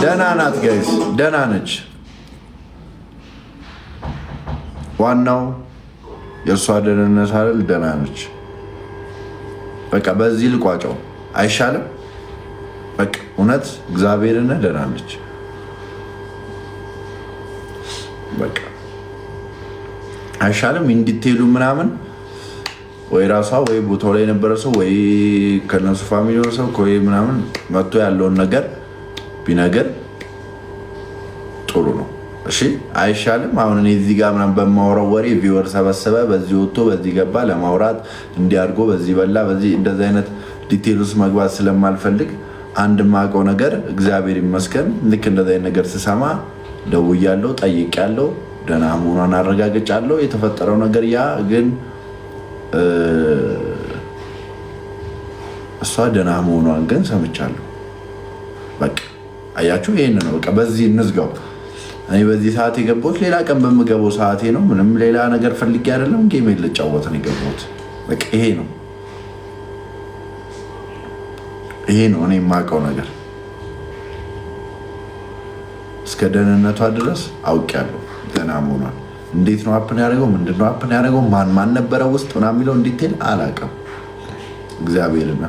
ደህና ናት ጋይስ፣ ደህና ነች። ዋናው የእሷ ደህንነት አይደል? ደህና ነች። በቃ በዚህ ልቋጨው አይሻልም? በቃ እውነት እግዚአብሔርን ደህና ነች። በቃ አይሻልም? እንዲትሄዱ ምናምን ወይ ራሷ ወይ ቦታው ላይ የነበረ ሰው ወይ ከነሱ ፋሚሊ ሰው ወይ ምናምን መጥቶ ያለውን ነገር ቢነገር ጥሩ ነው። እሺ አይሻልም? አሁን እኔ እዚህ ጋር ምናምን በማወራው ወሬ ቪወር ሰበሰበ፣ በዚህ ወጥቶ በዚህ ገባ ለማውራት እንዲያርጎ በዚህ በላ በዚህ እንደዚህ አይነት ዲቴል ውስጥ መግባት ስለማልፈልግ አንድ ማውቀው ነገር እግዚአብሔር ይመስገን ልክ እንደዚህ አይነት ነገር ስሰማ ደውያለሁ፣ ጠይቄያለሁ፣ ደህና መሆኗን አረጋግጫለሁ። የተፈጠረው ነገር ያ ግን እሷ ደህና መሆኗን ግን ሰምቻለሁ። በቃ አያችሁ፣ ይሄን ነው በቃ በዚህ እንዝጋው። እኔ በዚህ ሰዓት የገባሁት ሌላ ቀን በምገባው ሰዓቴ ነው። ምንም ሌላ ነገር ፈልጌ አይደለም። ጌም ልጫወት ነው የገባሁት። በቃ ይሄ ነው እኔ የማውቀው ነገር። እስከ ደህንነቷ ድረስ አውቄያለሁ ደህና መሆኗን። እንዴት ነው አፕን ያደረገው? ምንድነው አፕን ያደረገው? ማን ነበረ ውስጥ ምናምን የሚለው እንዲቴል አላውቅም። እግዚአብሔርና